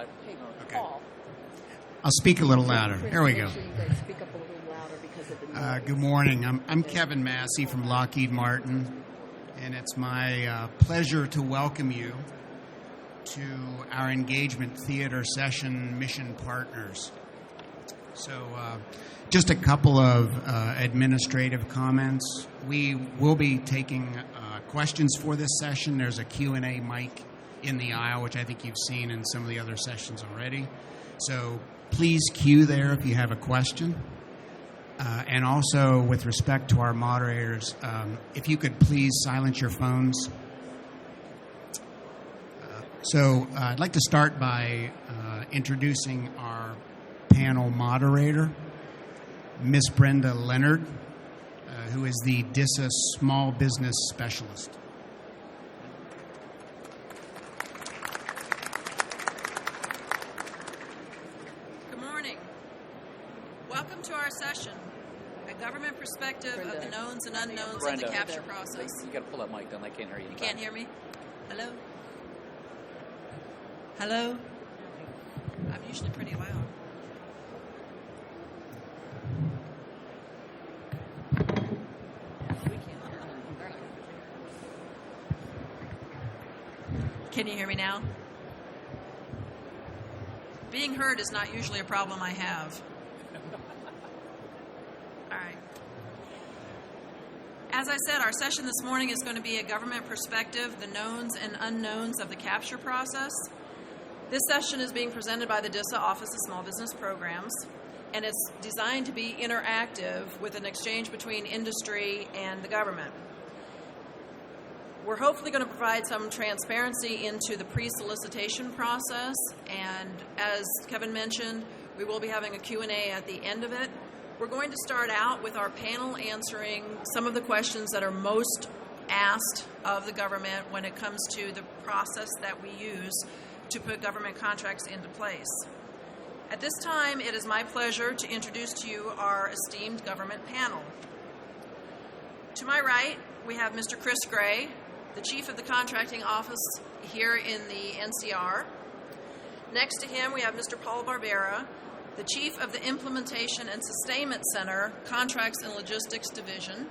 Okay. Paul. I'll speak a little louder. There we go. Make sure you guys speak up a little louder because of the noise. Good morning. I'm Kevin Massey from Lockheed Martin, and it's my pleasure to welcome you to our engagement theater session, Mission Partners. So just a couple of administrative comments. We will be taking questions for this session. There's a Q&A mic in the aisle, which I think you've seen in some of the other sessions already. So please queue there if you have a question. And also, with respect to our moderators, if you could please silence your phones. So I'd like to start by introducing our panel moderator, Miss Brenda Leonard, who is the DISA Small Business Specialist. Good morning. Welcome to our session, a government perspective of the knowns and unknowns of the capture process. You got to pull that mic down. I can't hear you. You can't hear me? Hello? Hello? I'm usually pretty loud. Can you hear me now? Being heard is not usually a problem I have. All right. As I said, our session this morning is going to be a government perspective, the knowns and unknowns of the capture process. This session is being presented by the DISA Office of Small Business Programs, and it's designed to be interactive with an exchange between industry and the government. We're hopefully going to provide some transparency into the pre-solicitation process, and as Kevin mentioned, we will be having a Q&A at the end of it. We're going to start out with our panel answering some of the questions that are most asked of the government when it comes to the process that we use to put government contracts into place. At this time, it is my pleasure to introduce to you our esteemed government panel. To my right, we have Mr. Chris Gray, the Chief of the Contracting Office here in the NCR. Next to him, we have Mr. Paul Barbera, the Chief of the Implementation and Sustainment Center, Contracts and Logistics Division.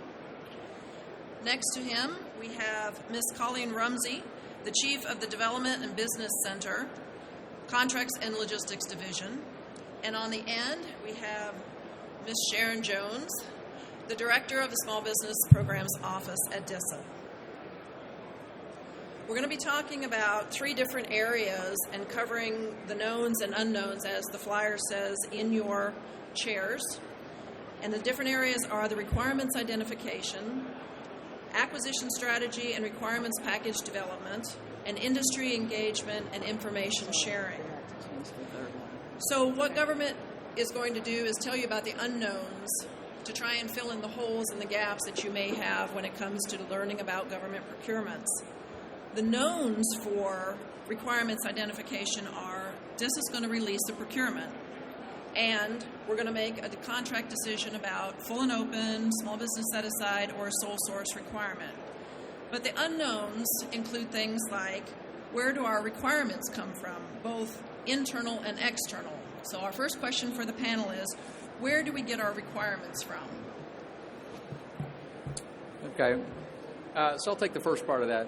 Next to him, we have Ms. Colleen Rumsey, the Chief of the Development and Business Center, Contracts and Logistics Division. And on the end, we have Ms. Sharon Jones, the Director of the Small Business Programs Office at DISA. We're going to be talking about three different areas and covering the knowns and unknowns, as the flyer says, in your chairs. And the different areas are the requirements identification, acquisition strategy and requirements package development, and industry engagement and information sharing. So what government is going to do is tell you about the unknowns to try and fill in the holes and the gaps that you may have when it comes to learning about government procurements. The knowns for requirements identification are DISA is going to release a procurement, and we're going to make a contract decision about full and open, small business set-aside, or a sole source requirement. But the unknowns include things like, where do our requirements come from, both internal and external? So our first question for the panel is, where do we get our requirements from? Okay. So I'll take the first part of that.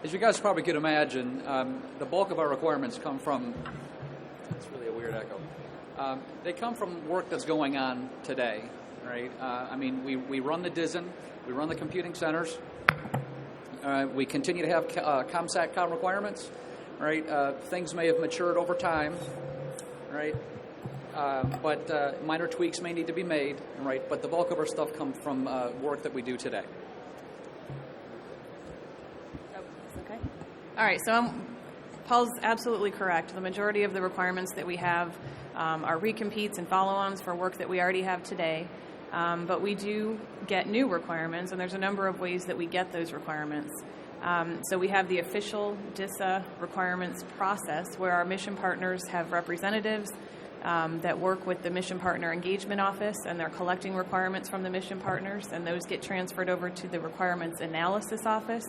As you guys probably could imagine, the bulk of our requirements come from, that's really a weird echo, they come from work that's going on today, right? I mean, we run the DISN, we run the computing centers, we continue to have ComSatCom requirements, right? Things may have matured over time, right? But minor tweaks may need to be made, right? But the bulk of our stuff comes from work that we do today. Okay. All right, so Paul's absolutely correct. The majority of the requirements that we have are recompetes and follow-ons for work that we already have today. But we do get new requirements, and there's a number of ways that we get those requirements. So we have the official DISA requirements process, where our mission partners have representatives that work with the Mission Partner Engagement Office, and they're collecting requirements from the mission partners, and those get transferred over to the Requirements Analysis Office,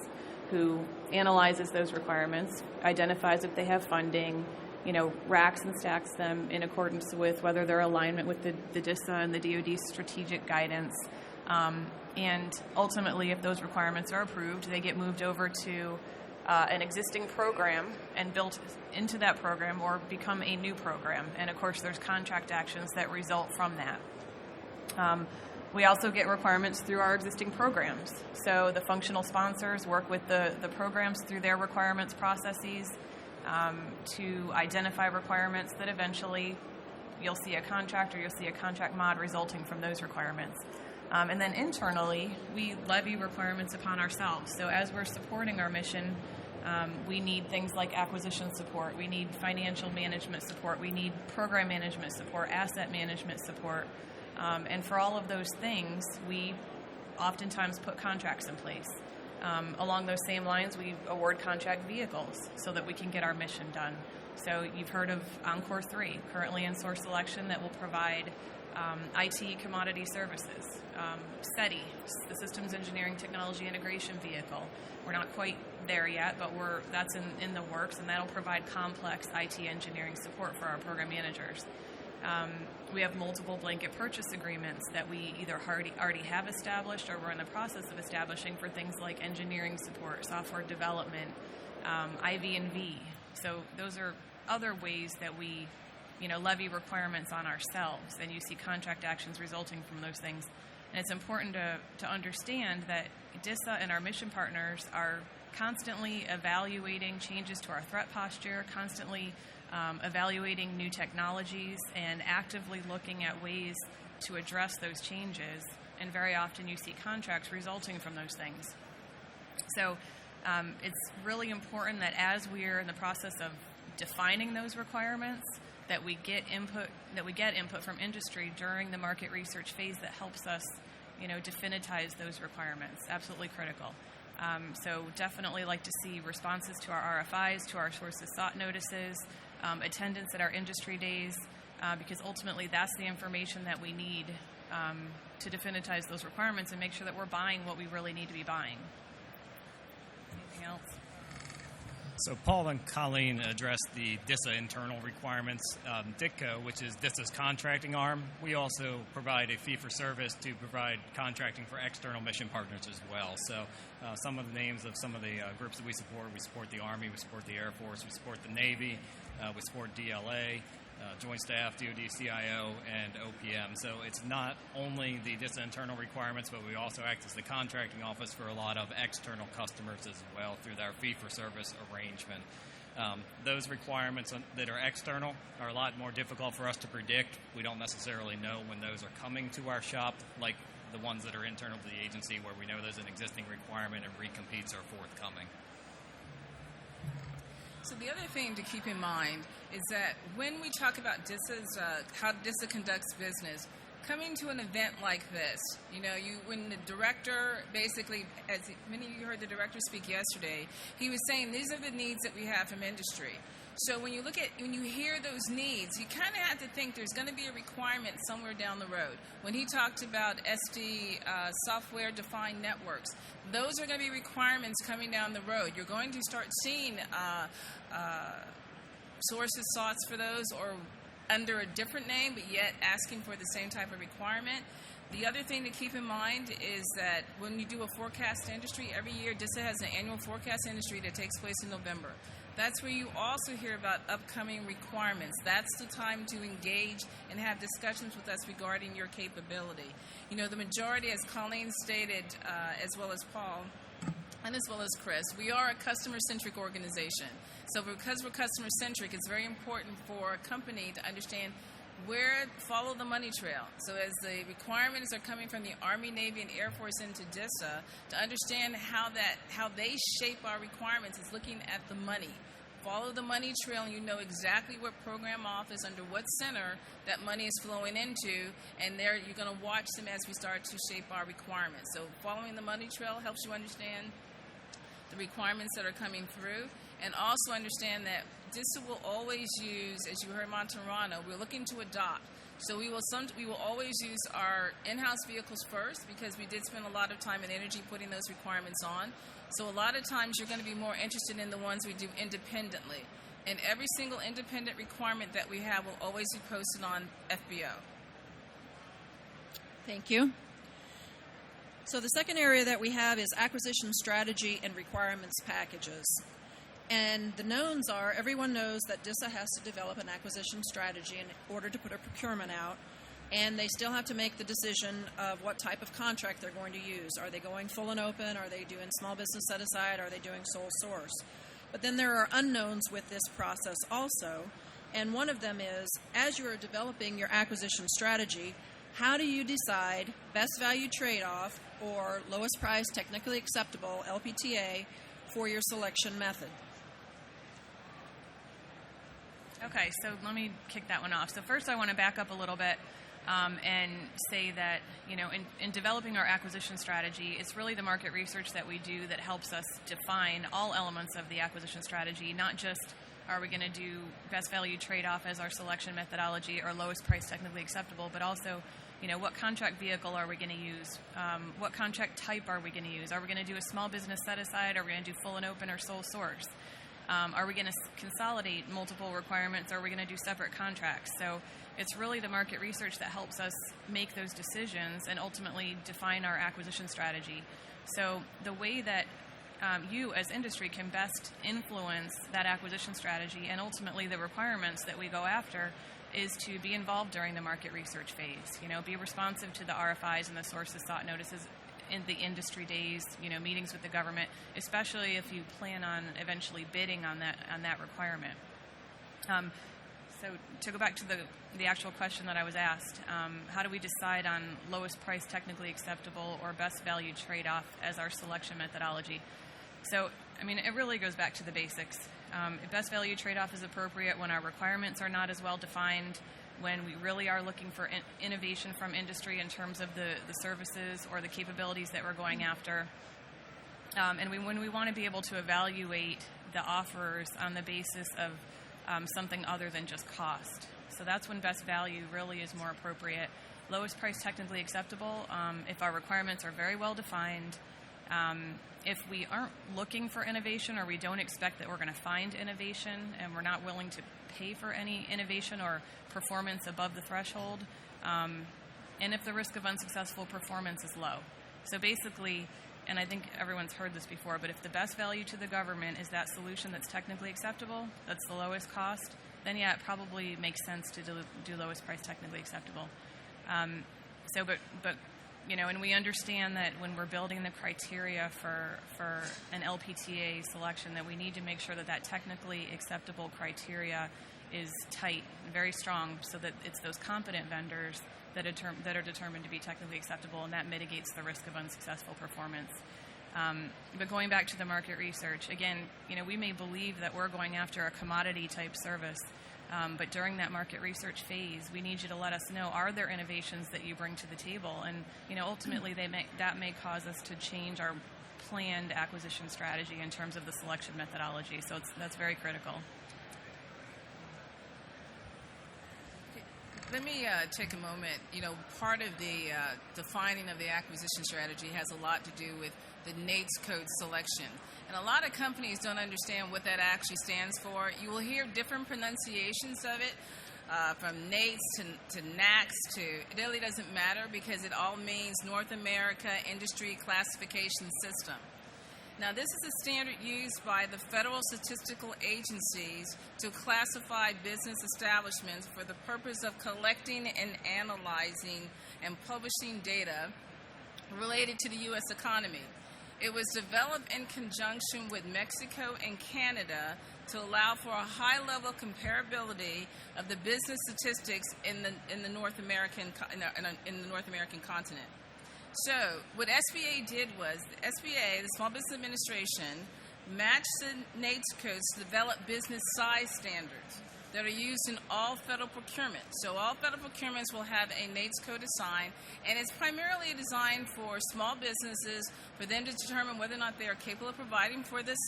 who analyzes those requirements, identifies if they have funding, racks and stacks them in accordance with whether they're alignment with the DISA and the DoD strategic guidance. And ultimately, if those requirements are approved, they get moved over to an existing program and built into that program or become a new program. And of course, there's contract actions that result from that. We also get requirements through our existing programs. So the functional sponsors work with the programs through their requirements processes to identify requirements that eventually you'll see a contract or you'll see a contract mod resulting from those requirements. And then internally, we levy requirements upon ourselves. So as we're supporting our mission, we need things like acquisition support. We need financial management support. We need program management support, asset management support. And for all of those things, we oftentimes put contracts in place. Along those same lines, we award contract vehicles so that we can get our mission done. So you've heard of Encore 3, currently in source selection, that will provide IT commodity services. SETI, the Systems Engineering Technology Integration Vehicle. We're not quite there yet, but that's in the works, and that'll provide complex IT engineering support for our program managers. We have multiple blanket purchase agreements that we either already have established or we're in the process of establishing for things like engineering support, software development, IV&V. So those are other ways that we levy requirements on ourselves, and you see contract actions resulting from those things. And it's important to understand that DISA and our mission partners are constantly evaluating changes to our threat posture, constantly evaluating new technologies, and actively looking at ways to address those changes. And very often you see contracts resulting from those things. So it's really important that as we're in the process of defining those requirements, that we get input from industry during the market research phase that helps us, definitize those requirements. Absolutely critical. So definitely like to see responses to our RFIs, to our sources sought notices, attendance at our industry days, because ultimately that's the information that we need to definitize those requirements and make sure that we're buying what we really need to be buying. Anything else? So Paul and Colleen addressed the DISA internal requirements. DITCO, which is DISA's contracting arm, we also provide a fee-for-service to provide contracting for external mission partners as well. So some of the names of some of the groups that we support the Army, we support the Air Force, we support the Navy, we support DLA, Joint Staff, DoD, CIO, and OPM. So it's not only the DISA internal requirements, but we also act as the contracting office for a lot of external customers as well through our fee-for-service arrangement. Those requirements that are external are a lot more difficult for us to predict. We don't necessarily know when those are coming to our shop, like the ones that are internal to the agency where we know there's an existing requirement and recompetes are forthcoming. So the other thing to keep in mind is that when we talk about DISA's, how DISA conducts business, coming to an event like this, when the director basically, as many of you heard the director speak yesterday, he was saying these are the needs that we have from industry. So when you hear those needs, you kind of have to think there's going to be a requirement somewhere down the road. When he talked about SD, software-defined networks, those are going to be requirements coming down the road. You're going to start seeing sources sought for those or under a different name, but yet asking for the same type of requirement. The other thing to keep in mind is that when you do a forecast industry, every year DISA has an annual forecast industry that takes place in November. That's where you also hear about upcoming requirements. That's the time to engage and have discussions with us regarding your capability. The majority, as Colleen stated, as well as Paul, and as well as Chris, we are a customer-centric organization. So because we're customer-centric, it's very important for a company to understand follow the money trail. So as the requirements are coming from the Army, Navy, and Air Force into DISA, to understand how they shape our requirements is looking at the money. Follow the money trail, and you know exactly what program office, under what center that money is flowing into, and there you're going to watch them as we start to shape our requirements. So following the money trail helps you understand the requirements that are coming through, and also understand that DISA will always use, as you heard Monterano, we're looking to adopt. So we will always use our in-house vehicles first, because we did spend a lot of time and energy putting those requirements on. So a lot of times you're going to be more interested in the ones we do independently. and every single independent requirement that we have will always be posted on FBO. Thank you. So the second area that we have is acquisition strategy and requirements packages. And the knowns are, everyone knows that DISA has to develop an acquisition strategy in order to put a procurement out, and they still have to make the decision of what type of contract they're going to use. Are they going full and open? Are they doing small business set-aside? Are they doing sole source? But then there are unknowns with this process also, and one of them is, as you are developing your acquisition strategy, how do you decide best value trade-off or lowest price technically acceptable, Lpta, for your selection method? Okay, so let me kick that one off. So first I want to back up a little bit and say that, in developing our acquisition strategy, it's really the market research that we do that helps us define all elements of the acquisition strategy, not just are we going to do best value trade-off as our selection methodology or lowest price technically acceptable, but also, what contract vehicle are we going to use? What contract type are we going to use? Are we going to do a small business set-aside? Are we going to do full and open or sole source? Are we going to consolidate multiple requirements? Or are we going to do separate contracts? So it's really the market research that helps us make those decisions and ultimately define our acquisition strategy. So the way that you as industry can best influence that acquisition strategy and ultimately the requirements that we go after is to be involved during the market research phase. Be responsive to the RFIs and the sources sought notices in the industry days, meetings with the government, especially if you plan on eventually bidding on that requirement. So to go back to the actual question that I was asked, how do we decide on lowest price technically acceptable or best value trade-off as our selection methodology? So, it really goes back to the basics. Best value trade-off is appropriate when our requirements are not as well defined, when we really are looking for innovation from industry in terms of the services or the capabilities that we're going after, and when we want to be able to evaluate the offers on the basis of something other than just cost. So that's when best value really is more appropriate. Lowest price technically acceptable if our requirements are very well defined. If we aren't looking for innovation or we don't expect that we're going to find innovation and we're not willing to pay for any innovation or performance above the threshold, and if the risk of unsuccessful performance is low. So basically, and I think everyone's heard this before, but if the best value to the government is that solution that's technically acceptable, that's the lowest cost, then yeah, it probably makes sense to do lowest price technically acceptable. And we understand that when we're building the criteria for an Lpta selection, that we need to make sure that technically acceptable criteria is tight and very strong, so that it's those competent vendors that are determined to be technically acceptable, and that mitigates the risk of unsuccessful performance. But going back to the market research, again, we may believe that we're going after a commodity type service, but during that market research phase, we need you to let us know, are there innovations that you bring to the table? And ultimately that may cause us to change our planned acquisition strategy in terms of the selection methodology. So that's very critical. Let me take a moment. Part of the defining of the acquisition strategy has a lot to do with the NAICS code selection. And a lot of companies don't understand what that actually stands for. You will hear different pronunciations of it, from NAICS to NACS it really doesn't matter, because it all means North America Industry Classification System. Now, this is a standard used by the federal statistical agencies to classify business establishments for the purpose of collecting and analyzing and publishing data related to the U.S. economy. It was developed in conjunction with Mexico and Canada to allow for a high-level comparability of the business statistics in the North American continent. So what SBA did was, the SBA, the Small Business Administration, matched the NAICS codes to develop business size standards that are used in all federal procurement. So all federal procurements will have a NAICS code assigned, and it's primarily designed for small businesses, for them to determine whether or not they are capable of providing for this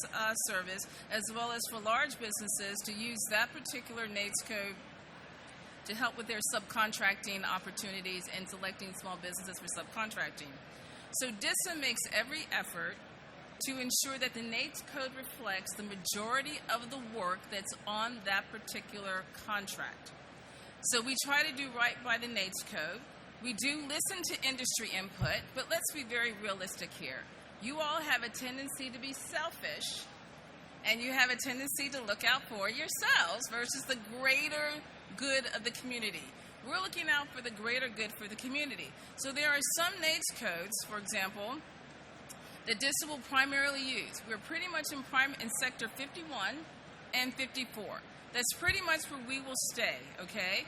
service, as well as for large businesses to use that particular NAICS code to help with their subcontracting opportunities and selecting small businesses for subcontracting. So DISA makes every effort to ensure that the NAICS code reflects the majority of the work that's on that particular contract. So we try to do right by the NAICS code. We do listen to industry input, but let's be very realistic here. You all have a tendency to be selfish, and you have a tendency to look out for yourselves versus the greater good of the community. We're looking out for the greater good for the community. So there are some NAICS codes, for example, that DISA will primarily use. We're pretty much in Sector 51 and 54. That's pretty much where we will stay, okay?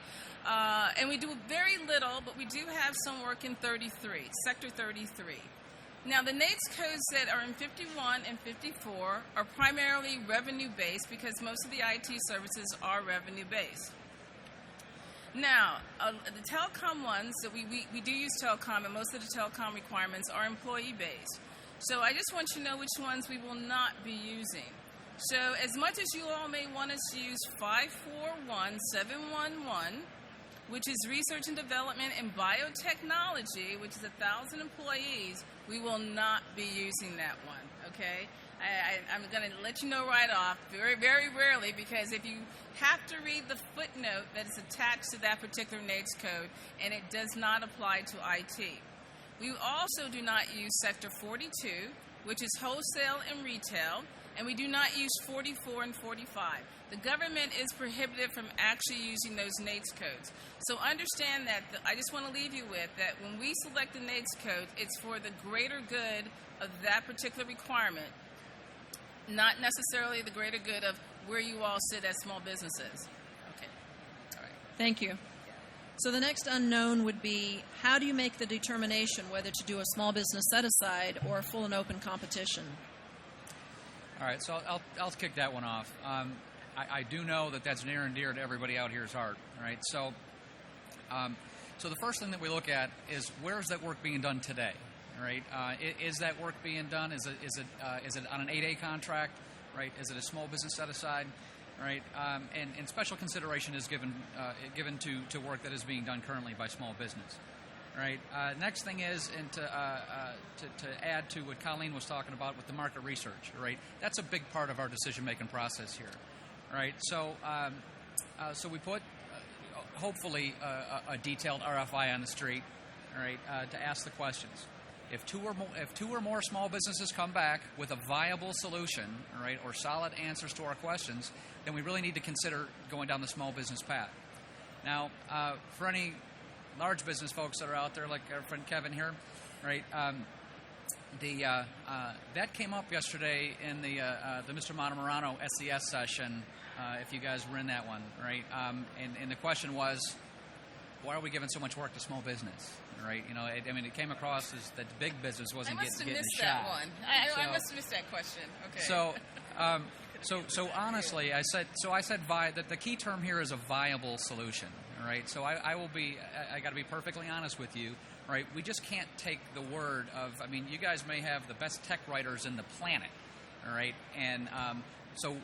And we do very little, but we do have some work in 33, Sector 33. Now, the NAICS codes that are in 51 and 54 are primarily revenue-based because most of the IT services are revenue-based. Now, the telecom ones, that we do use telecom, and most of the telecom requirements are employee-based. So I just want you to know which ones we will not be using. So as much as you all may want us to use 541711, which is research and development in biotechnology, which is 1,000 employees, we will not be using that one, okay? I'm going to let you know right off, very, very rarely, because if you have to read the footnote that is attached to that particular NAICS code, and it does not apply to IT. We also do not use Sector 42, which is wholesale and retail, and we do not use 44 and 45. The government is prohibited from actually using those NAICS codes. So understand that, I just want to leave you with that when we select the NAICS code, it's for the greater good of that particular requirement, not necessarily the greater good of where you all sit as small businesses. Okay. All right. Thank you. So the next unknown would be, how do you make the determination whether to do a small business set-aside or a full and open competition? All right, so I'll kick that one off. I do know that that's near and dear to everybody out here's heart, right? So the first thing that we look at is, where is that work being done today, right? Is that work being done? Is it on an 8A contract, right? Is it a small business set-aside? Right, and special consideration is given to work that is being done currently by small business. Right. Next thing is, and to add to what Colleen was talking about with the market research. Right, that's a big part of our decision-making process here. Right. So we put hopefully a detailed RFI on the street. Right, to ask the questions. If two or more small businesses come back with a viable solution, right, or solid answers to our questions, then we really need to consider going down the small business path. Now, for any large business folks that are out there, like our friend Kevin here, right, that came up yesterday in the Mr. Montemurano SCS session, if you guys were in that one, right, and the question was, why are we giving so much work to small business? Right, you know, it came across as that big business wasn't getting the shot. I must have missed that one. I must have missed that question. Okay. So honestly, I said that the key term here is a viable solution. Right. So I got to be perfectly honest with you. Right. We just can't take the word of. I mean, you guys may have the best tech writers in the planet. All right. And so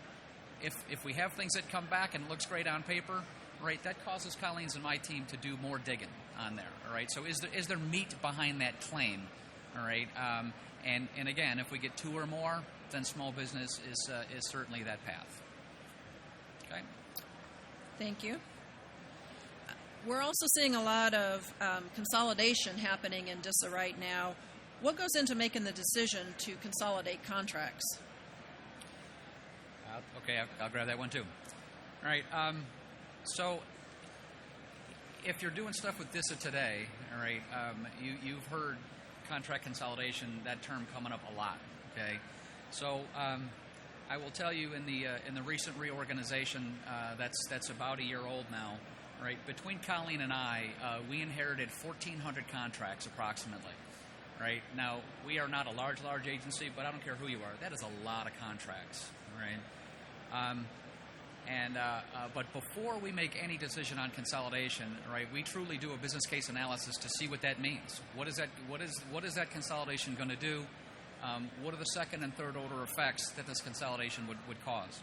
if we have things that come back and it looks great on paper. Right, that causes Colleen's and my team to do more digging on there. All right, so is there meat behind that claim? All right, and again, if we get two or more, then small business is certainly that path. Okay. Thank you. We're also seeing a lot of consolidation happening in DISA right now. What goes into making the decision to consolidate contracts? Okay, I'll grab that one too. All right. So, if you're doing stuff with DISA today, all right, you've heard contract consolidation, that term coming up a lot. Okay, so I will tell you in the recent reorganization that's about a year old now. Right, between Colleen and I, we inherited 1,400 contracts approximately. Right now, we are not a large agency, but I don't care who you are. That is a lot of contracts. Right. But before we make any decision on consolidation, right, we truly do a business case analysis to see what that means. What is that consolidation going to do? What are the second and third order effects that this consolidation would cause?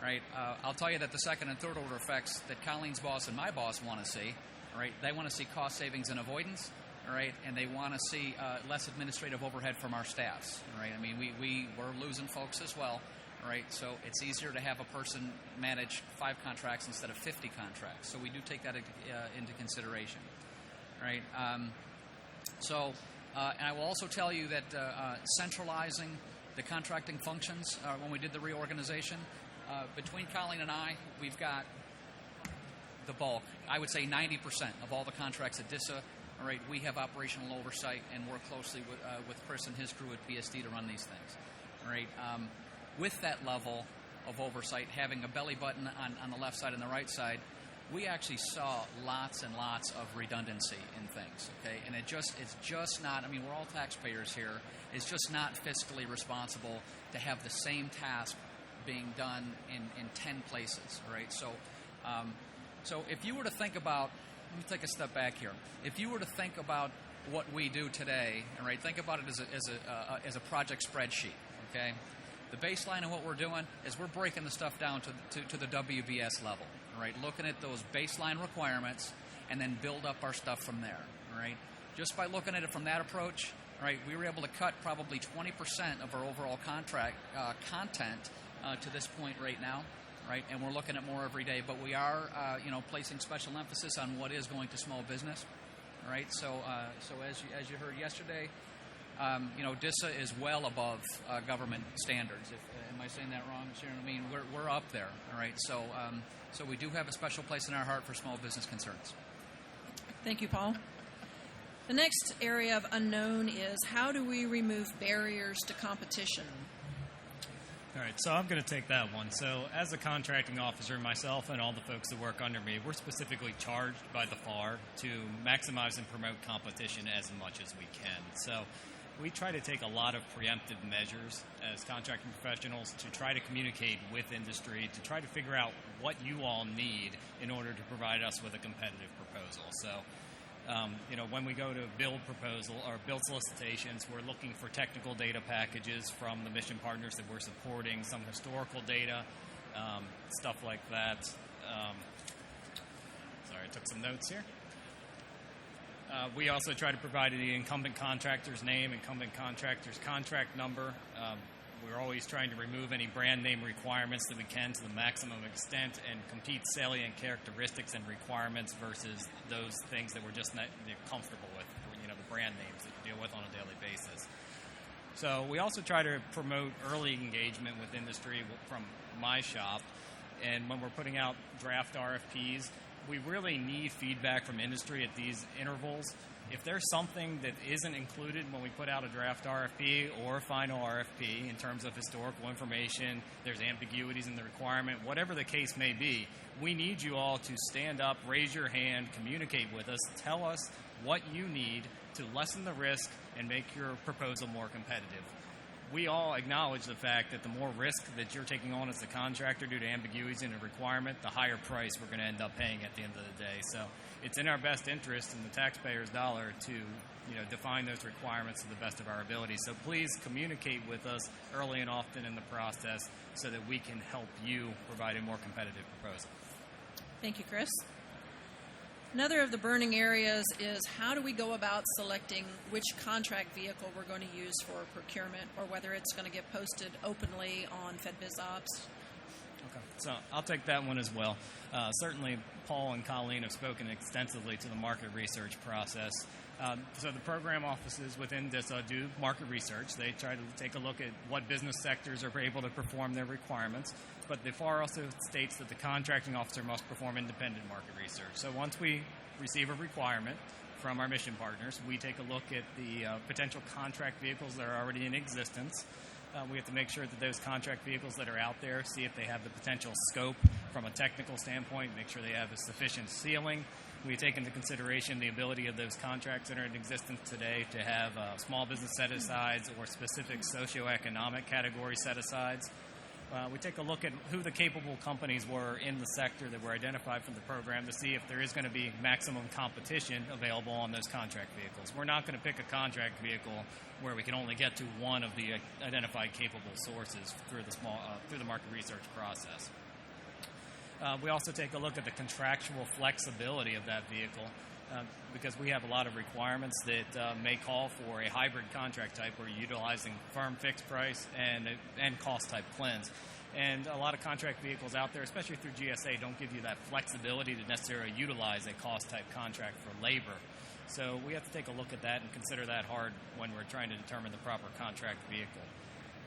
Right? I'll tell you that the second and third order effects that Colleen's boss and my boss want to see, right? They want to see cost savings and avoidance, all right, and they want to see less administrative overhead from our staffs, all right? I mean, we're losing folks as well, all right? So it's easier to have a person manage 5 contracts instead of 50 contracts. So we do take that into consideration, all right? And I will also tell you that centralizing the contracting functions when we did the reorganization, between Colleen and I, we've got the bulk. I would say 90% of all the contracts at DISA. All right, we have operational oversight and work closely with Chris and his crew at BSD to run these things. All right, with that level of oversight, having a belly button on the left side and the right side, we actually saw lots and lots of redundancy in things. Okay, and it's just not. I mean, we're all taxpayers here. It's just not fiscally responsible to have the same task being done in 10 places. All right, so if you were to think about, let me take a step back here. If you were to think about what we do today, all right, think about it as a project spreadsheet. Okay, the baseline of what we're doing is we're breaking the stuff down to the WBS level. All right, looking at those baseline requirements and then build up our stuff from there. All right, just by looking at it from that approach, all right, we were able to cut probably 20% of our overall contract content to this point right now. Right, and we're looking at more every day, but we are, placing special emphasis on what is going to small business. All right, so as you heard yesterday, DISA is well above government standards. Am I saying that wrong, Sharon? I mean, we're up there. All right, so we do have a special place in our heart for small business concerns. Thank you, Paul. The next area of unknown is how do we remove barriers to competition? All right, so I'm going to take that one. So as a contracting officer, myself and all the folks that work under me, we're specifically charged by the FAR to maximize and promote competition as much as we can. So we try to take a lot of preemptive measures as contracting professionals to try to communicate with industry, to try to figure out what you all need in order to provide us with a competitive proposal. So when we go to build proposal or build solicitations, we're looking for technical data packages from the mission partners that we're supporting, some historical data, stuff like that. Sorry, I took some notes here. We also try to provide the incumbent contractor's name, incumbent contractor's contract number. We're always trying to remove any brand name requirements that we can to the maximum extent and compete salient characteristics and requirements versus those things that we're just not comfortable with, the brand names that you deal with on a daily basis. So we also try to promote early engagement with industry from my shop. And when we're putting out draft RFPs, we really need feedback from industry at these intervals. If there's something that isn't included when we put out a draft RFP or a final RFP in terms of historical information, there's ambiguities in the requirement, whatever the case may be, we need you all to stand up, raise your hand, communicate with us, tell us what you need to lessen the risk and make your proposal more competitive. We all acknowledge the fact that the more risk that you're taking on as a contractor due to ambiguities in a requirement, the higher price we're going to end up paying at the end of the day. So it's in our best interest in the taxpayer's dollar to define those requirements to the best of our ability. So please communicate with us early and often in the process so that we can help you provide a more competitive proposal. Thank you, Chris. Another of the burning areas is how do we go about selecting which contract vehicle we're going to use for procurement or whether it's going to get posted openly on FedBizOps? Okay, so I'll take that one as well. Certainly, Paul and Colleen have spoken extensively to the market research process. So the program offices within DISA do market research. They try to take a look at what business sectors are able to perform their requirements. But the FAR also states that the contracting officer must perform independent market research. So once we receive a requirement from our mission partners, we take a look at the potential contract vehicles that are already in existence. We have to make sure that those contract vehicles that are out there, see if they have the potential scope from a technical standpoint, make sure they have a sufficient ceiling. We take into consideration the ability of those contracts that are in existence today to have small business set-asides or specific socioeconomic category set-asides. We take a look at who the capable companies were in the sector that were identified from the program to see if there is going to be maximum competition available on those contract vehicles. We're not going to pick a contract vehicle where we can only get to one of the identified capable sources through the market research process. We also take a look at the contractual flexibility of that vehicle because we have a lot of requirements that may call for a hybrid contract type where you're utilizing firm fixed price and cost type cleanse. And a lot of contract vehicles out there, especially through GSA, don't give you that flexibility to necessarily utilize a cost type contract for labor. So we have to take a look at that and consider that hard when we're trying to determine the proper contract vehicle.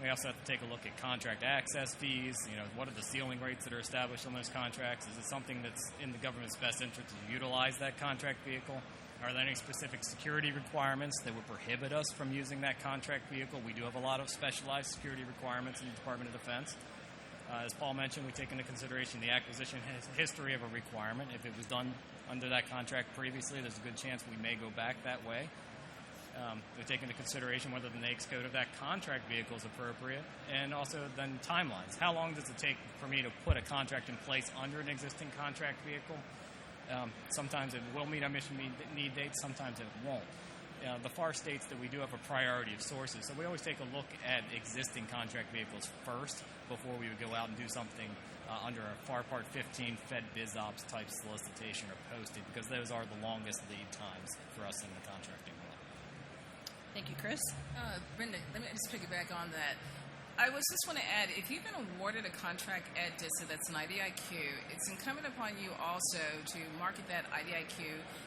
We also have to take a look at contract access fees. What are the ceiling rates that are established on those contracts? Is it something that's in the government's best interest to utilize that contract vehicle? Are there any specific security requirements that would prohibit us from using that contract vehicle? We do have a lot of specialized security requirements in the Department of Defense. As Paul mentioned, we take into consideration the acquisition history of a requirement. If it was done under that contract previously, there's a good chance we may go back that way. We take into consideration whether the NAICS code of that contract vehicle is appropriate, and also then timelines. How long does it take for me to put a contract in place under an existing contract vehicle? Sometimes it will meet our mission need dates, sometimes it won't. The FAR states that we do have a priority of sources, so we always take a look at existing contract vehicles first before we would go out and do something under a FAR Part 15 Fed Biz Ops type solicitation or posted, because those are the longest lead times for us in the contracting world. Thank you, Chris. Brenda, let me just piggyback on that. I just want to add, if you've been awarded a contract at DISA that's an IDIQ, it's incumbent upon you also to market that IDIQ,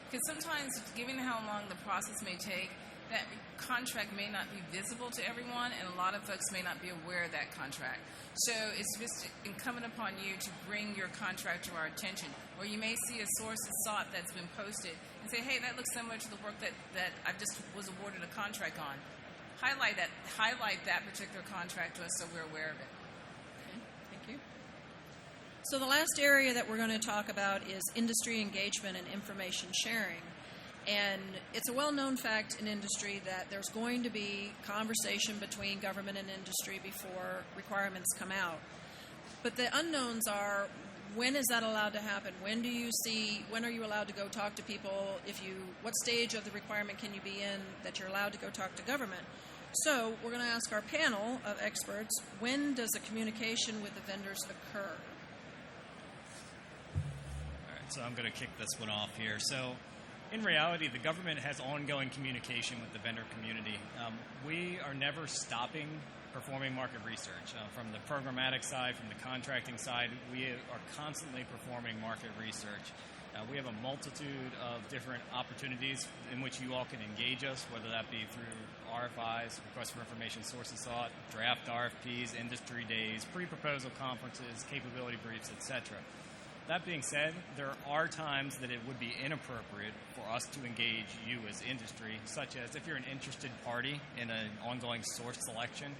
because sometimes, given how long the process may take, that contract may not be visible to everyone, and a lot of folks may not be aware of that contract. So it's just incumbent upon you to bring your contract to our attention. Or you may see a source is sought that's been posted and say, hey, that looks similar to the work that I just was awarded a contract on. Highlight that particular contract to us so we're aware of it. Okay, thank you. So the last area that we're going to talk about is industry engagement and information sharing. And it's a well-known fact in industry that there's going to be conversation between government and industry before requirements come out. But the unknowns are, when is that allowed to happen? When are you allowed to go talk to people? What stage of the requirement can you be in that you're allowed to go talk to government? So we're going to ask our panel of experts, when does the communication with the vendors occur? All right, so I'm going to kick this one off here. So in reality, the government has ongoing communication with the vendor community. We are never stopping performing market research. From the programmatic side, from the contracting side, we are constantly performing market research. We have a multitude of different opportunities in which you all can engage us, whether that be through RFIs, requests for information sources sought, draft RFPs, industry days, pre-proposal conferences, capability briefs, etc. That being said, there are times that it would be inappropriate for us to engage you as industry, such as if you're an interested party in an ongoing source selection,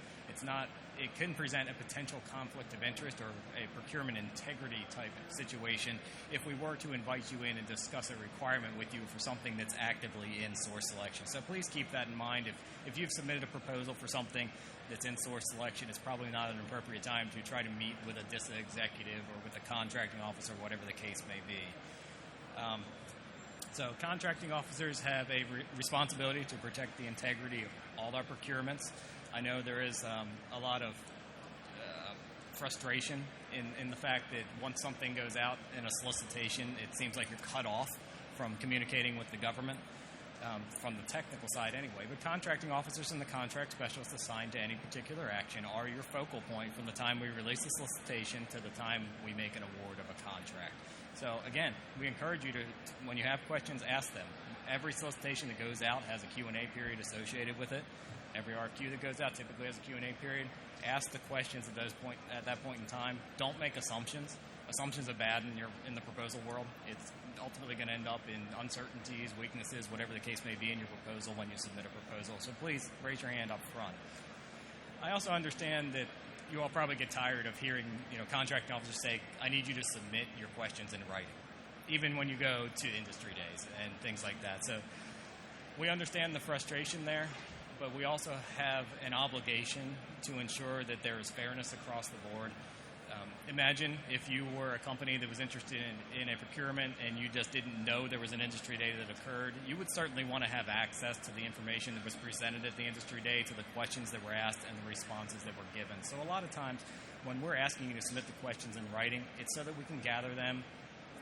it can present a potential conflict of interest or a procurement integrity type situation if we were to invite you in and discuss a requirement with you for something that's actively in source selection. So please keep that in mind. If you've submitted a proposal for something that's in source selection, it's probably not an appropriate time to try to meet with a DISA executive or with a contracting officer, whatever the case may be. So contracting officers have a responsibility to protect the integrity of all our procurements. I know there is a lot of frustration in the fact that once something goes out in a solicitation, it seems like you're cut off from communicating with the government. From the technical side anyway, but contracting officers and the contract specialists assigned to any particular action are your focal point from the time we release the solicitation to the time we make an award of a contract. So again, we encourage you to, when you have questions, ask them. Every solicitation that goes out has a Q&A period associated with it. Every RFQ that goes out typically has a Q&A period. Ask the questions at that point in time. Don't make assumptions. Assumptions are bad in the proposal world. It's ultimately going to end up in uncertainties, weaknesses, whatever the case may be in your proposal when you submit a proposal. So please raise your hand up front. I also understand that you all probably get tired of hearing contracting officers say, I need you to submit your questions in writing, even when you go to industry days and things like that. So we understand the frustration there, but we also have an obligation to ensure that there is fairness across the board. Imagine if you were a company that was interested in a procurement and you just didn't know there was an industry day that occurred. You would certainly want to have access to the information that was presented at the industry day, to the questions that were asked and the responses that were given. So a lot of times when we're asking you to submit the questions in writing, it's so that we can gather them,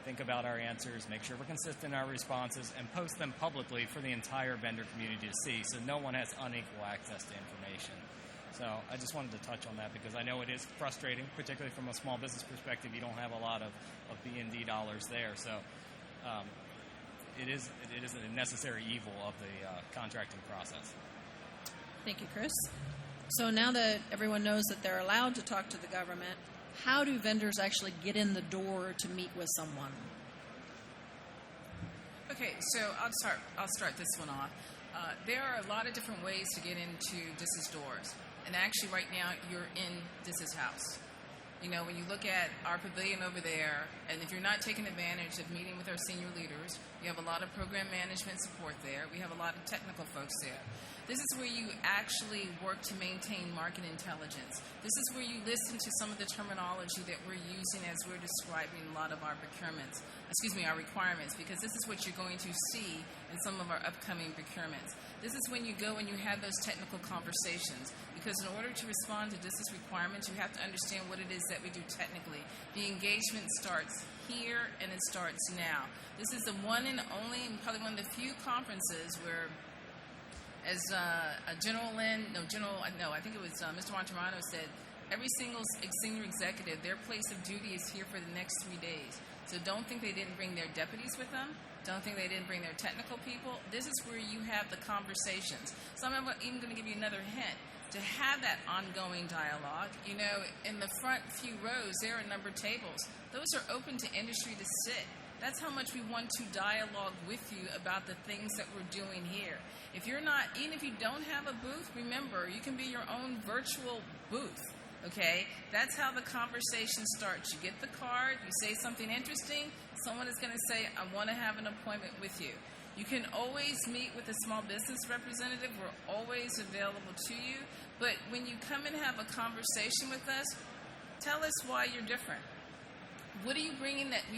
think about our answers, make sure we're consistent in our responses, and post them publicly for the entire vendor community to see, so no one has unequal access to information. So I just wanted to touch on that because I know it is frustrating, particularly from a small business perspective. You don't have a lot of B&D dollars there. So it is a necessary evil of the contracting process. Thank you, Chris. So now that everyone knows that they're allowed to talk to the government, how do vendors actually get in the door to meet with someone? Okay, so I'll start this one off. There are a lot of different ways to get into DISA's doors. And actually, right now, you're in DISA's house. You know, when you look at our pavilion over there, and if you're not taking advantage of meeting with our senior leaders, we have a lot of program management support there. We have a lot of technical folks there. This is where you actually work to maintain market intelligence. This is where you listen to some of the terminology that we're using as we're describing a lot of our our requirements, because this is what you're going to see in some of our upcoming procurements. This is when you go and you have those technical conversations, because in order to respond to DISA's requirements, you have to understand what it is that we do technically. The engagement starts here and it starts now. This is the one and only, and probably one of the few conferences where, as I think it was Mr. Monterano said, every single senior executive, their place of duty is here for the next 3 days. So don't think they didn't bring their deputies with them. Don't think they didn't bring their technical people. This is where you have the conversations. So I'm even going to give you another hint. To have that ongoing dialogue, you know, in the front few rows, there are numbered tables. Those are open to industry to sit. That's how much we want to dialogue with you about the things that we're doing here. If you're not, even if you don't have a booth, remember, you can be your own virtual booth. Okay, that's how the conversation starts. You get the card, you say something interesting, someone is going to say, I want to have an appointment with you. You can always meet with a small business representative. We're always available to you. But when you come and have a conversation with us, tell us why you're different. What are you bringing that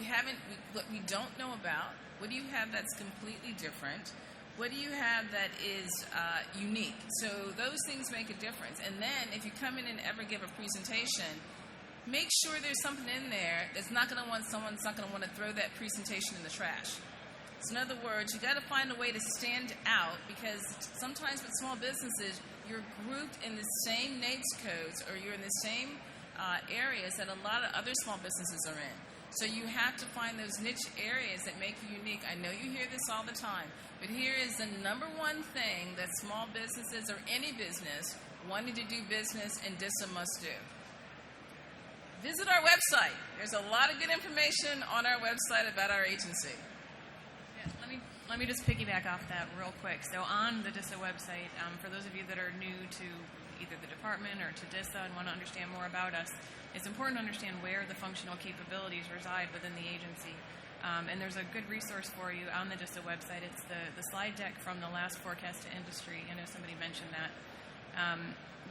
what we don't know about? What do you have that's completely different? What do you have that is unique? So those things make a difference. And then if you come in and ever give a presentation, make sure there's something in there that's not going to want someone's not going to want to throw that presentation in the trash. So in other words, you got to find a way to stand out, because sometimes with small businesses, you're grouped in the same NAICS codes, or you're in the same areas that a lot of other small businesses are in. So you have to find those niche areas that make you unique. I know you hear this all the time, but here is the number one thing that small businesses or any business wanting to do business in DISA must do. Visit our website. There's a lot of good information on our website about our agency. Let me just piggyback off that real quick. So on the DISA website, for those of you that are new to either the department or to DISA and want to understand more about us, it's important to understand where the functional capabilities reside within the agency. And there's a good resource for you on the DISA website. It's the slide deck from the last forecast to industry. I know somebody mentioned that.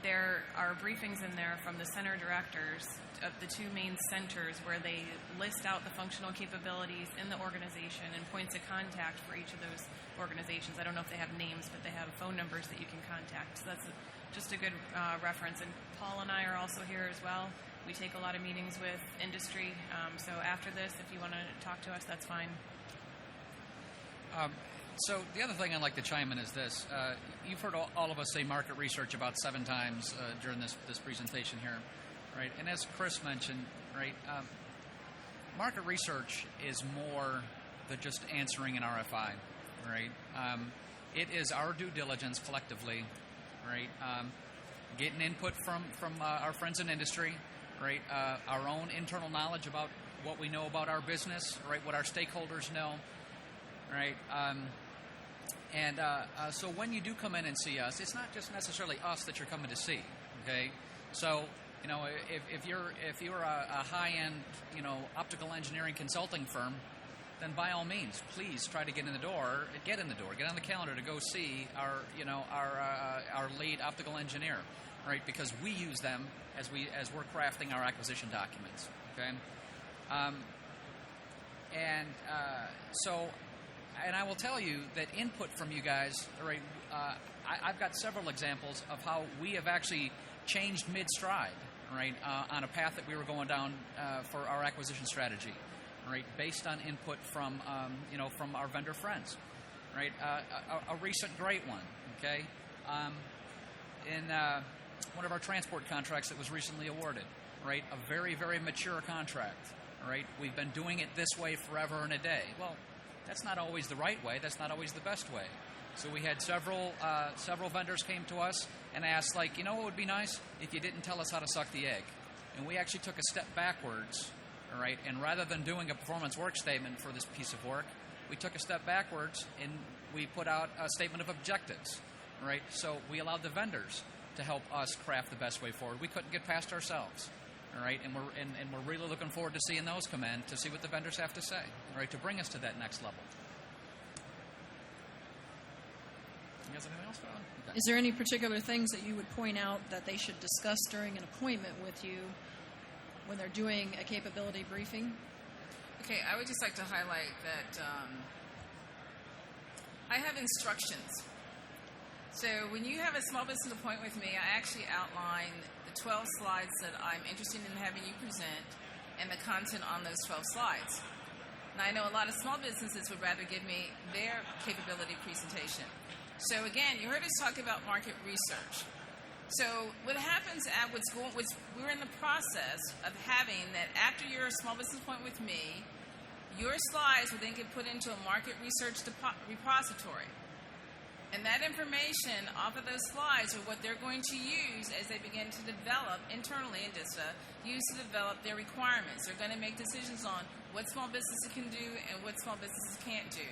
There are briefings in there from the center directors of the two main centers where they list out the functional capabilities in the organization and points of contact for each of those organizations. I don't know if they have names, but they have phone numbers that you can contact. So that's just a good reference. And Paul and I are also here as well. We take a lot of meetings with industry. So after this, if you want to talk to us, that's fine. So the other thing I'd like to chime in is this. You've heard all of us say market research about 7 times during this presentation here, right? And as Chris mentioned, right, market research is more than just answering an RFI, right? It is our due diligence collectively, right? Getting input from our friends in industry, right? Our own internal knowledge about what we know about our business, right? What our stakeholders know, right? So when you do come in and see us, it's not just necessarily us that you're coming to see. Okay, so you know if you're a high-end optical engineering consulting firm, then by all means, please try to get in the door. Get on the calendar to go see our lead optical engineer, right? Because we use them as we're crafting our acquisition documents. okay? And I will tell you that input from you guys, right, I've got several examples of how we have actually changed mid-stride, right, on a path that we were going down for our acquisition strategy, right, based on input from, from our vendor friends, right? A recent great one, okay? In one of our transport contracts that was recently awarded, right, a very, very mature contract, right? We've been doing it this way forever and a day. Well, that's not always the right way. That's not always the best way. So we had several vendors came to us and asked, like, what would be nice if you didn't tell us how to suck the egg? And we actually took a step backwards, all right? And rather than doing a performance work statement for this piece of work, we took a step backwards and we put out a statement of objectives, right? So we allowed the vendors to help us craft the best way forward. We couldn't get past ourselves. All right, and we're really looking forward to seeing those come in to see what the vendors have to say, all right, to bring us to that next level. You guys anything else, Fallon? Okay. Is there any particular things that you would point out that they should discuss during an appointment with you when they're doing a capability briefing? Okay, I would just like to highlight that I have instructions. So when you have a small business appointment with me, I actually outline the 12 slides that I'm interested in having you present and the content on those 12 slides. Now, I know a lot of small businesses would rather give me their capability presentation. So again, you heard us talk about market research. So what happens at we're in the process of having that after your small business appointment with me, your slides will then get put into a market research repository. And that information off of those slides are what they're going to use as they begin to develop internally in DISA, use to develop their requirements. They're going to make decisions on what small businesses can do and what small businesses can't do.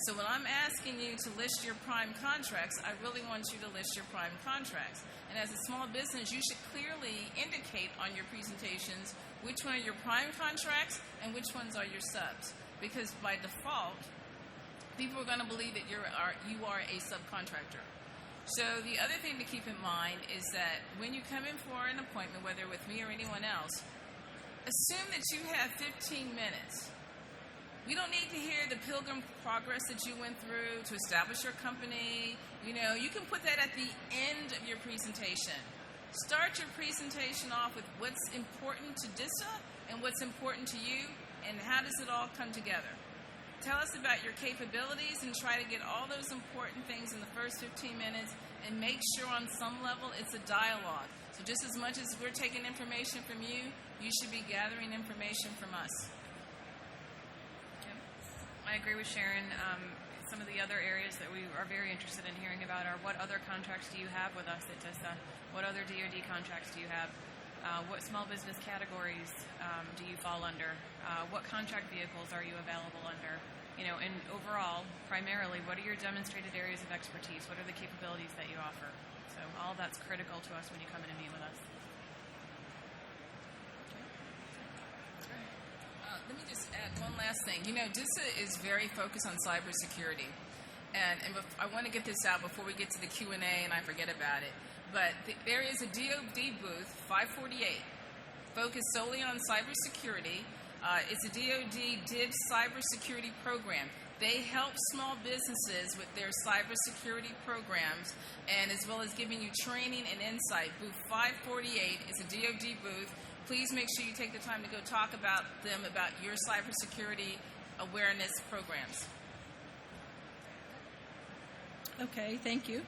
So when I'm asking you to list your prime contracts, I really want you to list your prime contracts. And as a small business, you should clearly indicate on your presentations which one are your prime contracts and which ones are your subs. Because by default, people are going to believe that you are a subcontractor. So the other thing to keep in mind is that when you come in for an appointment, whether with me or anyone else, assume that you have 15 minutes. We don't need to hear the pilgrim progress that you went through to establish your company. You can put that at the end of your presentation. Start your presentation off with what's important to DISA and what's important to you, and how does it all come together. Tell us about your capabilities and try to get all those important things in the first 15 minutes and make sure on some level it's a dialogue. So just as much as we're taking information from you, you should be gathering information from us. Yep. I agree with Sharon. Some of the other areas that we are very interested in hearing about are what other contracts do you have with us at DISA? What other DoD contracts do you have? What small business categories do you fall under? What contract vehicles are you available under? And overall, primarily, what are your demonstrated areas of expertise? What are the capabilities that you offer? So all of that's critical to us when you come in and meet with us. Let me just add one last thing. DISA is very focused on cybersecurity. And I want to get this out before we get to the Q&A and I forget about it. But there is a DoD booth, 548, focused solely on cybersecurity. It's a DoD DIBS cybersecurity program. They help small businesses with their cybersecurity programs, and as well as giving you training and insight. Booth 548 is a DoD booth. Please make sure you take the time to go talk about them, about your cybersecurity awareness programs. Okay, thank you.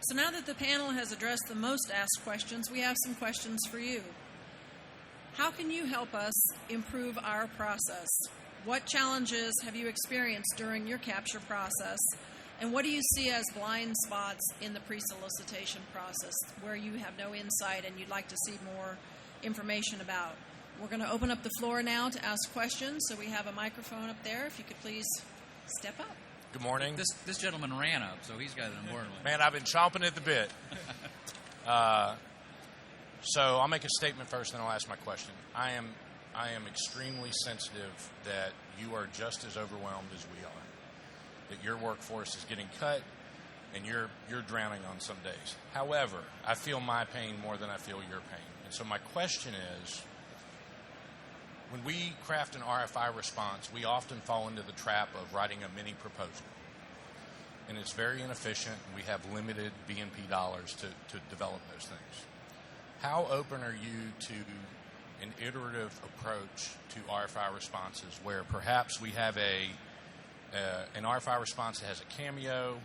So now that the panel has addressed the most asked questions, we have some questions for you. How can you help us improve our process? What challenges have you experienced during your capture process? And what do you see as blind spots in the pre-solicitation process where you have no insight and you'd like to see more information about? We're going to open up the floor now to ask questions. So we have a microphone up there. If you could please step up. Good morning. This gentleman ran up, so he's got an important one. Man, I've been chomping at the bit. So I'll make a statement first, then I'll ask my question. I am extremely sensitive that you are just as overwhelmed as we are, that your workforce is getting cut and you're drowning on some days. However, I feel my pain more than I feel your pain. And so my question is, when we craft an RFI response, we often fall into the trap of writing a mini proposal. And it's very inefficient, and we have limited BNP dollars to develop those things. How open are you to an iterative approach to RFI responses where perhaps we have an RFI response that has a cameo,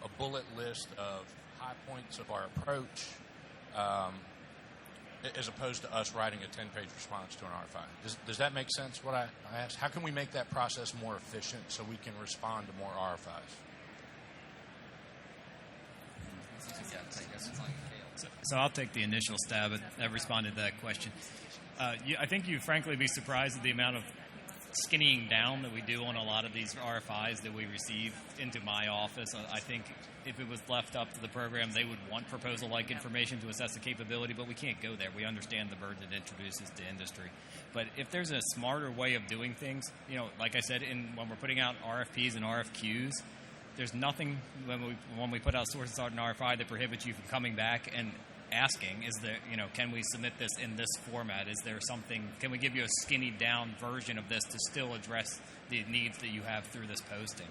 a bullet list of high points of our approach, as opposed to us writing a 10-page response to an RFI? Does that make sense, what I asked? How can we make that process more efficient so we can respond to more RFIs? So I'll take the initial stab at responding to that question. I think you'd frankly be surprised at the amount of skinnying down that we do on a lot of these RFIs that we receive into my office. I think if it was left up to the program, they would want proposal-like information to assess the capability, but we can't go there. We understand the burden it introduces to industry. But if there's a smarter way of doing things, like I said, when we're putting out RFPs and RFQs, there's nothing when we put out sources out in RFI that prohibits you from coming back and asking, can we submit this in this format? Is there something, can we give you a skinny down version of this to still address the needs that you have through this posting?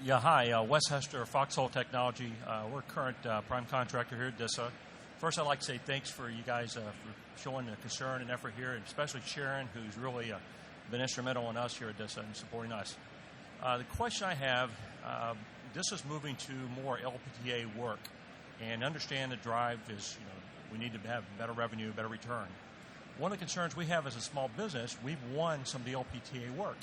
Yeah, hi, Wes Hester, Foxhole Technology. We're current prime contractor here at DISA. First, I'd like to say thanks for you guys for showing the concern and effort here, and especially Sharon, who's really been instrumental in us here at DISA and supporting us. The question I have, DISA's moving to more LPTA work, and understand the drive is, we need to have better revenue, better return. One of the concerns we have as a small business, we've won some of the LPTA work.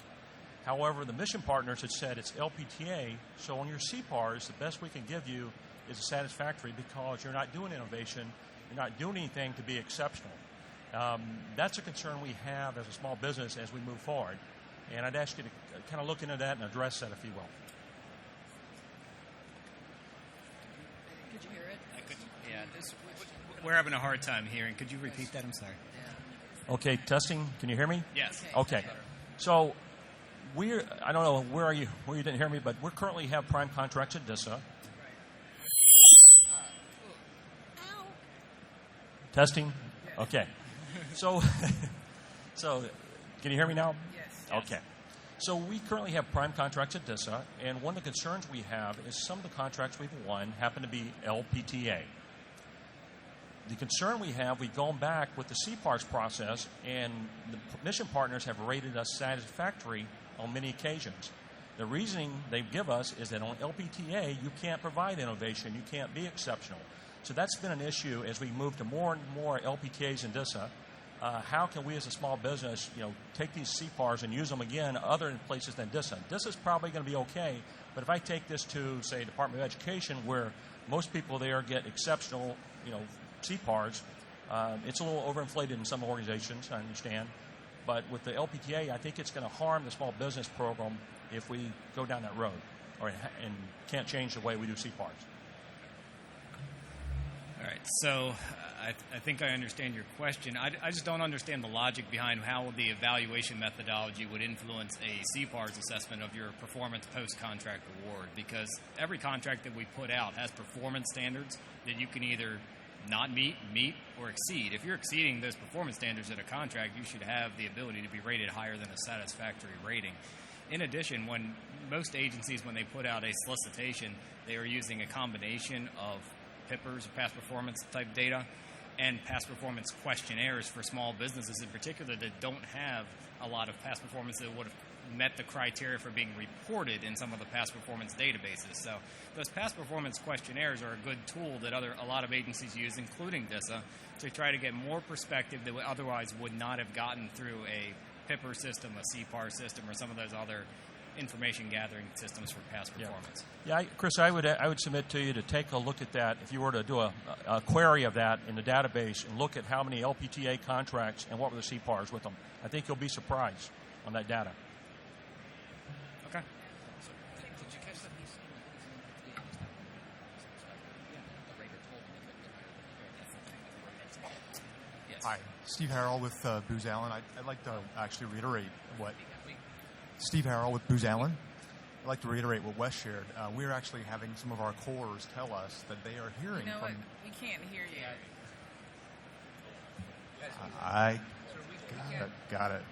However, the mission partners had said it's LPTA, so on your CPARs, the best we can give you is a satisfactory because you're not doing innovation, you're not doing anything to be exceptional. That's a concern we have as a small business as we move forward. And I'd ask you to kind of look into that and address that, if you will. Could you hear it? We're having a hard time hearing. Could you repeat that? I'm sorry. Okay, testing. Can you hear me? Yes. Okay. So I don't know, where you didn't hear me, but we currently have prime contracts at DISA. Testing? Okay. So can you hear me now? Yes. Okay. So we currently have prime contracts at DISA, and one of the concerns we have is some of the contracts we've won happen to be LPTA. The concern we've gone back with the CPARS process, and the mission partners have rated us satisfactory on many occasions. The reasoning they give us is that on LPTA, you can't provide innovation, you can't be exceptional. So that's been an issue as we move to more and more LPTAs in DISA. How can we as a small business, take these CPARs and use them again other places than DISA? DISA is probably going to be okay, but if I take this to, say, Department of Education, where most people there get exceptional, CPARs, it's a little overinflated in some organizations, I understand. But with the LPTA, I think it's going to harm the small business program if we go down that road and can't change the way we do CPARs. All right, so I think I understand your question. I just don't understand the logic behind how the evaluation methodology would influence a CPARS assessment of your performance post-contract award, because every contract that we put out has performance standards that you can either not meet, or exceed. If you're exceeding those performance standards in a contract, you should have the ability to be rated higher than a satisfactory rating. In addition, when most agencies, when they put out a solicitation, they are using a combination of PIPers, past performance type data, and past performance questionnaires for small businesses in particular that don't have a lot of past performance that would have met the criteria for being reported in some of the past performance databases. So those past performance questionnaires are a good tool that a lot of agencies use, including DISA, to try to get more perspective that otherwise would not have gotten through a PIPer system, a CPAR system, or some of those other information gathering systems for past performance. Yeah, Chris, I would submit to you to take a look at that. If you were to do a query of that in the database and look at how many LPTA contracts and what were the CPARs with them, I think you'll be surprised on that data. Okay. Hi, Steve Harrell with Booz Allen. I'd like to actually reiterate what Steve Harrell with Booz Allen. I'd like to reiterate what Wes shared. We're actually having some of our cores tell us that they are hearing You know from... what? We can't hear you. Got it.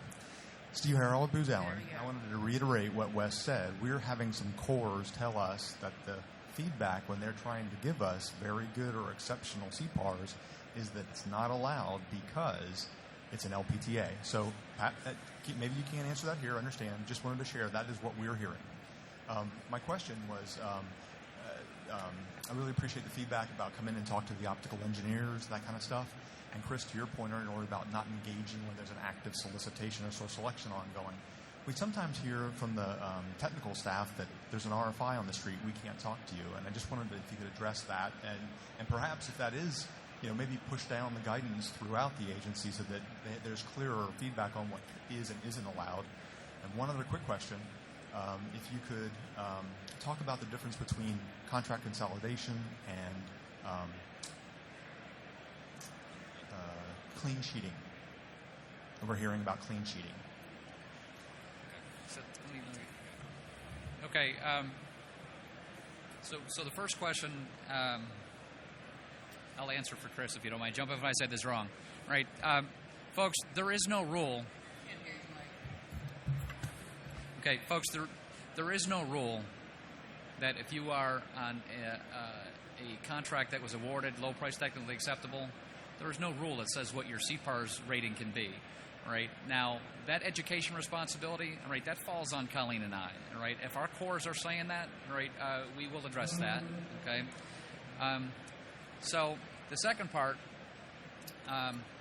Steve Harrell, Booz Allen. I wanted to reiterate what Wes said. We're having some cores tell us that the feedback when they're trying to give us very good or exceptional CPARs is that it's not allowed because it's an LPTA. So, Pat, maybe you can't answer that here, understand. Just wanted to share that is what we're hearing. My question was, I really appreciate the feedback about come in and talk to the optical engineers, that kind of stuff. And Chris, to your point earlier about not engaging when there's an active solicitation or source selection ongoing, we sometimes hear from the technical staff that there's an RFI on the street, we can't talk to you. And I just wondered if you could address that, and perhaps if that is, maybe push down the guidance throughout the agency so that there's clearer feedback on what is and isn't allowed. And one other quick question, if you could talk about the difference between contract consolidation and clean sheeting. We're hearing about clean sheeting. Okay. So the first question, I'll answer for Chris if you don't mind. Jump if I said this wrong. Right, folks. There is no rule. Okay, folks. There is no rule that if you are on a contract that was awarded low price technically acceptable, there is no rule that says what your CPAR's rating can be. Right now, that education responsibility, right, that falls on Colleen and I. Right, if our cores are saying that, right, we will address that. Okay. So the second part,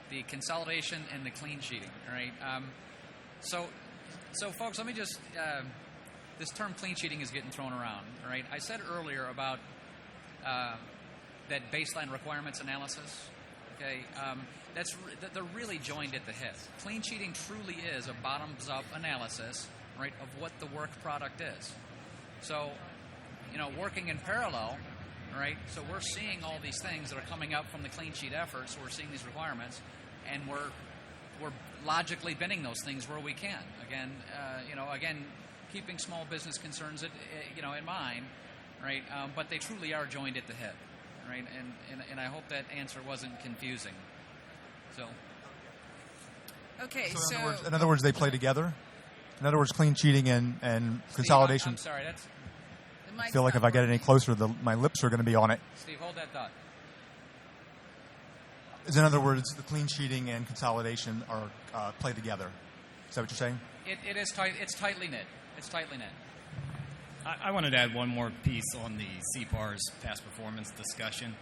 the consolidation and the clean sheeting. Right. So folks, let me just. This term clean sheeting is getting thrown around. Right. I said earlier about that baseline requirements analysis. Okay, they're really joined at the hip. Clean sheeting truly is a bottoms-up analysis, right, of what the work product is. So, working in parallel, right. So we're seeing all these things that are coming up from the clean sheet efforts. We're seeing these requirements, and we're logically binning those things where we can. Again, keeping small business concerns, in mind, right. But they truly are joined at the hip. Right, and I hope that answer wasn't confusing. So, okay. So in other words, they play together. In other words, clean cheating and consolidation. I'm sorry. I feel like if I get any closer, my lips are going to be on it. Steve, hold that thought. In other words, the clean sheeting and consolidation are play together. Is that what you're saying? It is tight. It's tightly knit. It's tightly knit. I wanted to add one more piece on the CPAR's past performance discussion.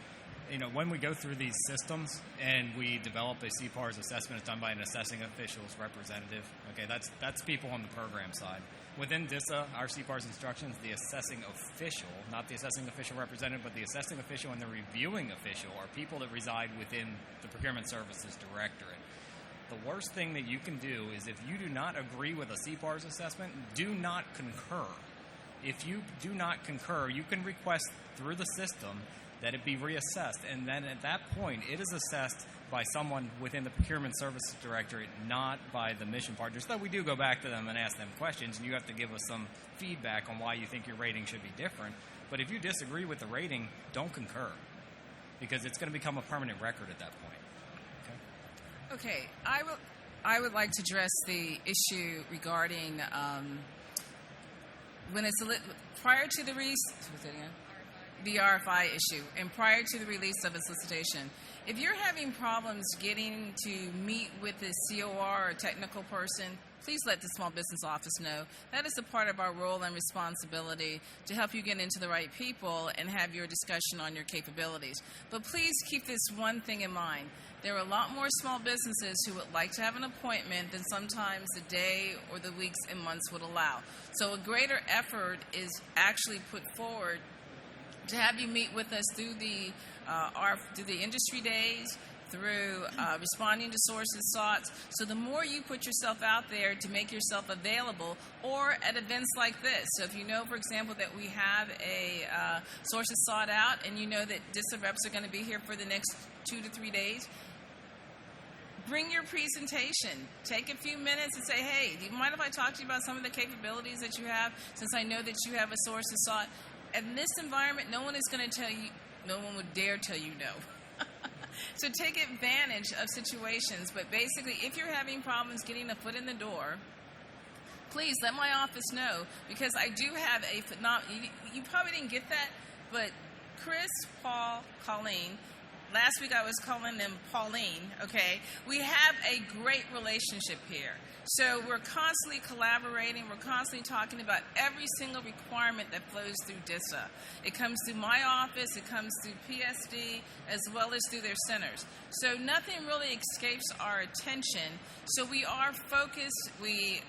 When we go through these systems and we develop a CPAR's assessment, it's done by an assessing official's representative. Okay, that's people on the program side. Within DISA, our CPAR's instructions, the assessing official, not the assessing official representative, but the assessing official and the reviewing official are people that reside within the Procurement Services Directorate. The worst thing that you can do is if you do not agree with a CPAR's assessment, do not concur. If you do not concur, you can request through the system that it be reassessed, and then at that point, it is assessed by someone within the Procurement Services Directorate, not by the mission partners. So we do go back to them and ask them questions, and you have to give us some feedback on why you think your rating should be different. But if you disagree with the rating, don't concur, because it's going to become a permanent record at that point. Okay, I would like to address the issue regarding when it's prior to the the RFI issue and prior to the release of a solicitation. If you're having problems getting to meet with the COR or technical person, please let the small business office know. That is a part of our role and responsibility to help you get into the right people and have your discussion on your capabilities. But please keep this one thing in mind. There are a lot more small businesses who would like to have an appointment than sometimes the day or the weeks and months would allow. So a greater effort is actually put forward to have you meet with us through the industry days, through responding to sources sought. So the more you put yourself out there to make yourself available, or at events like this. So if you know, for example, that we have a sources sought out, and you know that DISA reps are going to be here for the next 2 to 3 days, bring your presentation. Take a few minutes and say, hey, do you mind if I talk to you about some of the capabilities that you have, since I know that you have a source of sought? In this environment, no one is going to tell you, no one would dare tell you no. So take advantage of situations. But basically, if you're having problems getting a foot in the door, please let my office know, because I do have you probably didn't get that, but Chris, Paul, Colleen, last week I was calling them Pauline, okay? We have a great relationship here. So we're constantly collaborating. We're constantly talking about every single requirement that flows through DISA. It comes through my office. It comes through PSD, as well as through their centers. So nothing really escapes our attention. So we are focused. We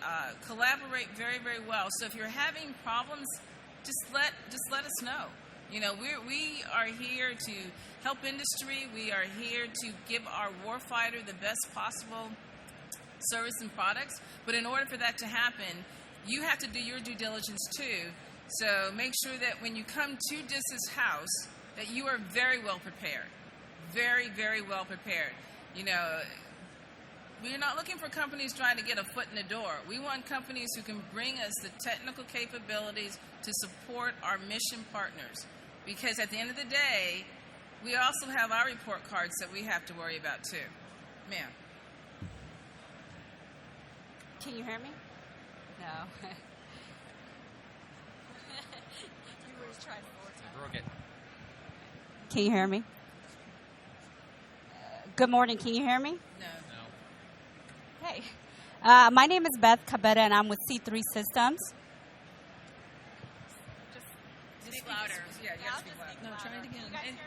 collaborate very, very well. So if you're having problems, just let us know. You know, we are here to help industry. We are here to give our warfighter the best possible service and products. But in order for that to happen, you have to do your due diligence too. So make sure that when you come to DISA's house, that you are very well prepared. Very, very well prepared. You know, we're not looking for companies trying to get a foot in the door. We want companies who can bring us the technical capabilities to support our mission partners. Because at the end of the day, we also have our report cards that we have to worry about too. Ma'am. Can you hear me? No. You were trying 4 times. Can you hear me? Good morning. Can you hear me? No. Hey. My name is Beth Cabetta, and I'm with C3 Systems. Just speak louder. Yeah, you have to speak louder. No, try it again. You guys hear me?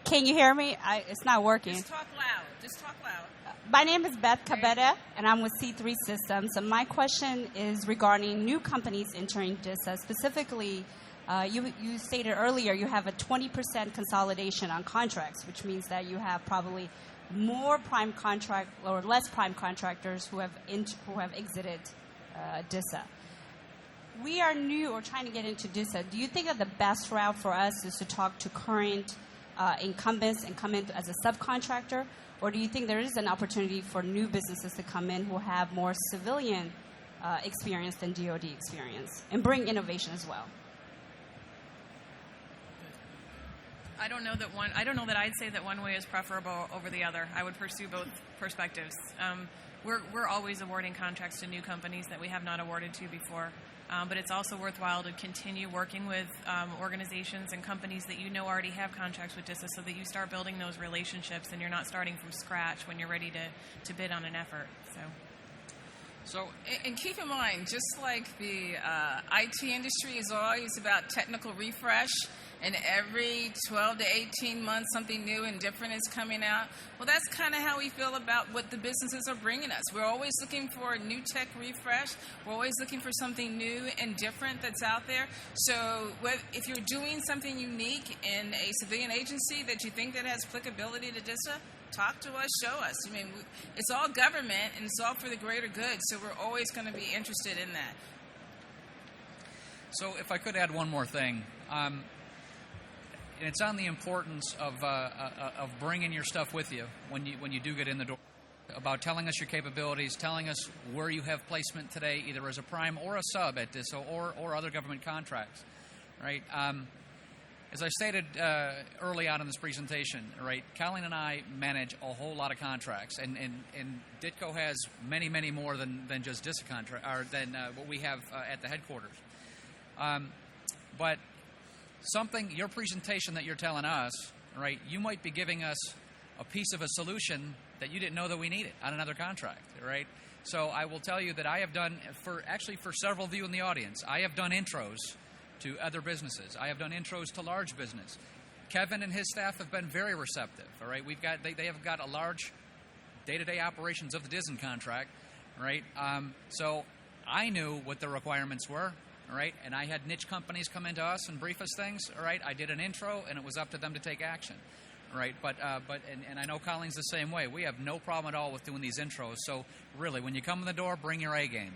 Can you hear me? It's not working. Just talk loud. Just talk loud. My name is Beth Cabetta, and I'm with C3 Systems. And my question is regarding new companies entering DISA. Specifically, you stated earlier you have a 20% consolidation on contracts, which means that you have probably more prime contract or less prime contractors who have exited DISA. We are new or trying to get into DISA. Do you think that the best route for us is to talk to current incumbents and come in as a subcontractor? Or do you think there is an opportunity for new businesses to come in who have more civilian experience than DoD experience and bring innovation as well? I don't know that I'd say that one way is preferable over the other. I would pursue both perspectives. We're always awarding contracts to new companies that we have not awarded to before. But it's also worthwhile to continue working with organizations and companies that you know already have contracts with DISA, so that you start building those relationships and you're not starting from scratch when you're ready to bid on an effort. So, and keep in mind, just like the IT industry is always about technical refresh, and every 12 to 18 months something new and different is coming out, well, that's kind of how we feel about what the businesses are bringing us. We're always looking for a new tech refresh. We're always looking for something new and different that's out there. So if you're doing something unique in a civilian agency that you think that has applicability to DISA, talk to us, show us. I mean, it's all government, and it's all for the greater good, so we're always going to be interested in that. So if I could add one more thing. It's on the importance of bringing your stuff with you when you do get in the door, about telling us your capabilities, telling us where you have placement today, either as a prime or a sub at DISA or other government contracts, right? As I stated early on in this presentation, right, Colleen and I manage a whole lot of contracts, and DITCO has many, many more than just DISA contract, or than what we have at the headquarters. But your presentation that you're telling us, right, you might be giving us a piece of a solution that you didn't know that we needed on another contract, right? So I will tell you that I have done, for several of you in the audience, I have done intros to other businesses. I have done intros to large business. Kevin and his staff have been very receptive, all right? They have got a large day-to-day operations of the DISA contract, right? So I knew what the requirements were. All right, and I had niche companies come into us and brief us things. All right, I did an intro, and it was up to them to take action. All right, but I know Colleen's the same way. We have no problem at all with doing these intros. So really, when you come in the door, bring your A game.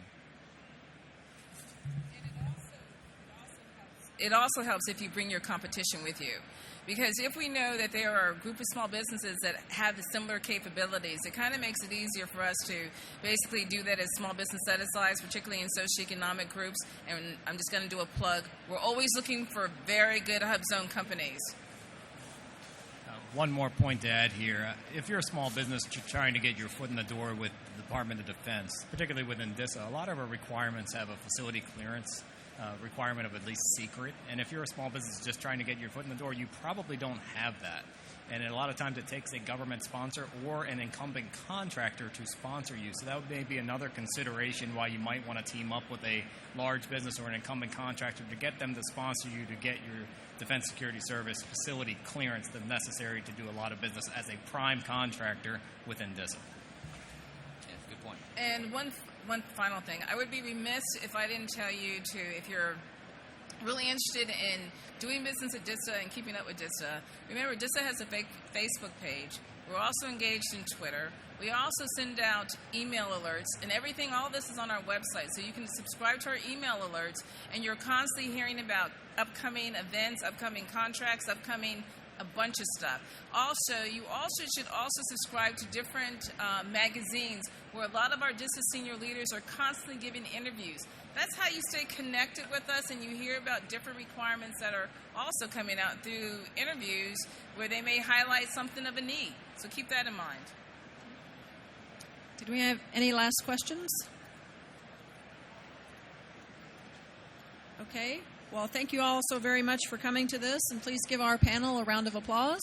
It also helps if you bring your competition with you, Because if we know that there are a group of small businesses that have the similar capabilities, it kind of makes it easier for us to basically do that as small business set-asides, particularly in socioeconomic groups. And I'm just going to do a plug. We're always looking for very good hub zone companies. One more point to add here. If you're a small business trying to get your foot in the door with the Department of Defense, particularly within DISA, a lot of our requirements have a facility clearance requirement of at least secret. And if you're a small business just trying to get your foot in the door, you probably don't have that. And a lot of times it takes a government sponsor or an incumbent contractor to sponsor you. So that may be another consideration why you might want to team up with a large business or an incumbent contractor to get them to sponsor you to get your Defense Security Service facility clearance that's necessary to do a lot of business as a prime contractor within DISA. Yeah, good point. And one final thing. I would be remiss if I didn't tell you to, if you're really interested in doing business at DISA and keeping up with DISA, remember DISA has a Facebook page. We're also engaged in Twitter. We also send out email alerts, and everything, all this is on our website. So you can subscribe to our email alerts, and you're constantly hearing about upcoming events, upcoming contracts, upcoming a bunch of stuff. Also, you also should also subscribe to different magazines where a lot of our DISA senior leaders are constantly giving interviews. That's how you stay connected with us, and you hear about different requirements that are also coming out through interviews where they may highlight something of a need. So keep that in mind. Did we have any last questions? Okay. Well, thank you all so very much for coming to this, and please give our panel a round of applause.